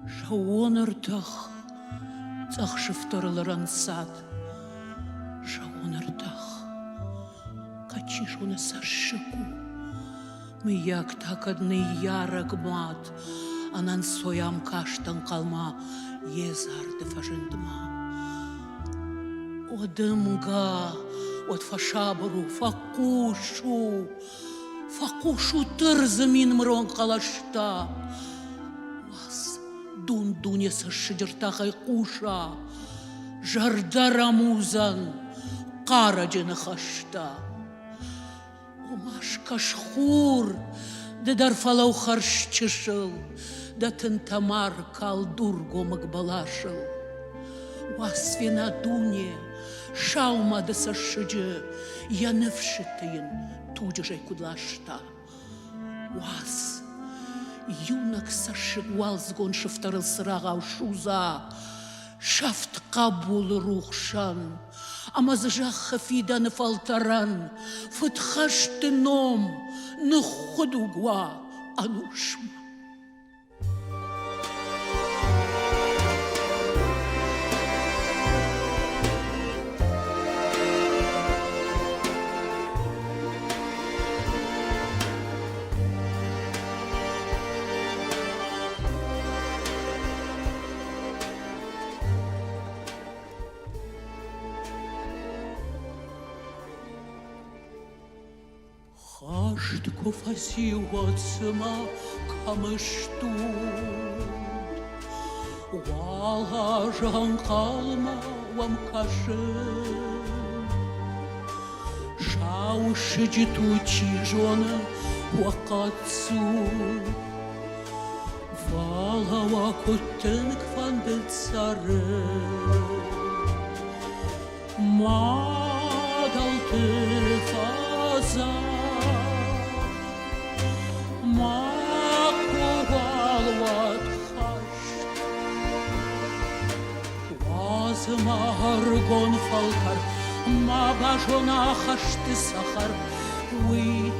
Шауоныртах, цахшифтарларан сад. Шауоныртах, качишуна сашику. Мияк такадны ярак мат, анан соям каштан калма, езарды фажындыма. Одымга, от фашабыру, факушу тырзы мин мрон калашта. Вас дун-дуне сашыдыртахай куша, жардара музан, караджыны хашта. Омашка шхур, да дарфалау харшчышыл, да тынтамар калдурго мгбалашыл. Вас вина дуне, шаума да сашыджы, янывшытыйын туджыжай кудлашта. Вас юнак сашыг уалзгон шыфтарыл сырағау шуза, шафт кабул рухшан, амазжах хафиданы фалтаран, фытхашты ном, нұхудугуа анушма. Хашт кофасивацма камышту, вала жан калма вам каши, шауши житучи жона вакацу, вала вакуттен кванды цары, мадалты фаза. Маргон фалкар, ма бажона хашты сахар, уй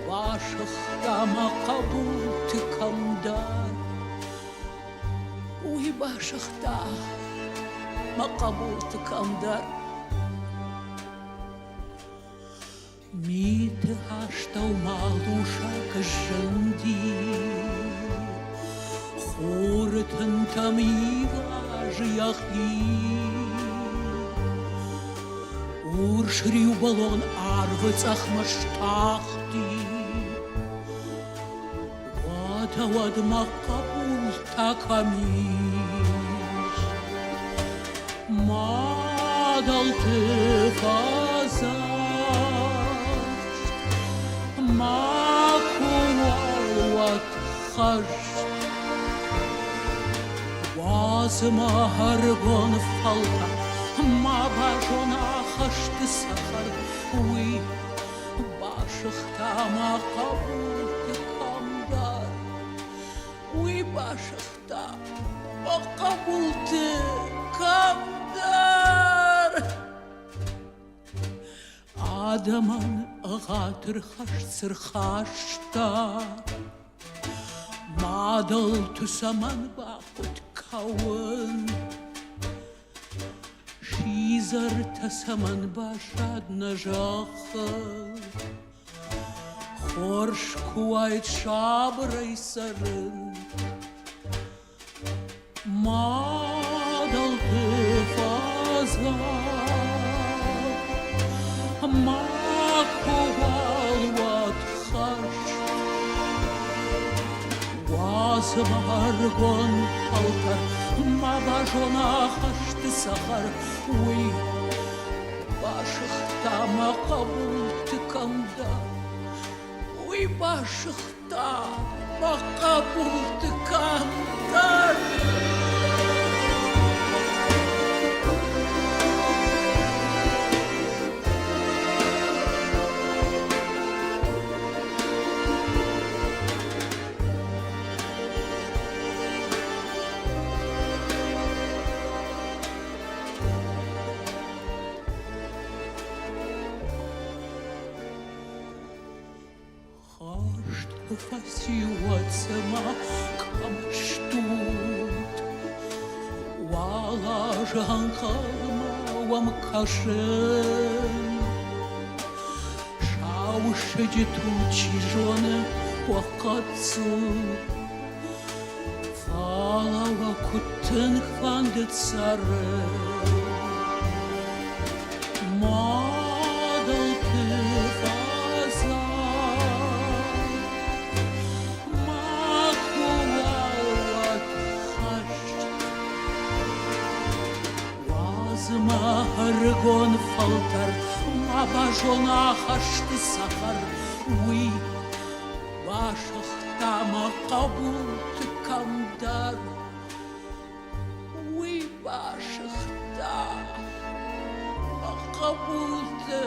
башых тама кабуты камдар, уй башых тама кабуты камдар. Миты хаштау малуша кашенди, хорытын тамива жияхи. Уршрю балон арвыцах маштахти, ватавад макабул такамиш, мадал ты фазаш, макуалват хашт, вазма харгон фалта, ма бажона хашты сахар, уй башых тама кабулты камдар, уй башых тама кабулты камдар. Адаман ғатыр хашсыр хашта, мадал түсаман бақыт кауын, Шизар тасаман башад на жахы, хорш куайт шабрай сарын, мадал ты фаза, макувалват хаш, вазмаргон палтар, ма бажона хашты сахар, уй башых тама кабулты камдар, уй башых тама кабулты камдар. Фасиуацема камшту. Башан қалмауам қашын Шаушы жетучі жоны уақытсу Фалава күттін хванды цары Мадал тыфаза Махуауат хашт Вазыма аргон фалтар Мабажона хашты сахар Уй Башықтама қабыл тікамдар Уй башықта қабылды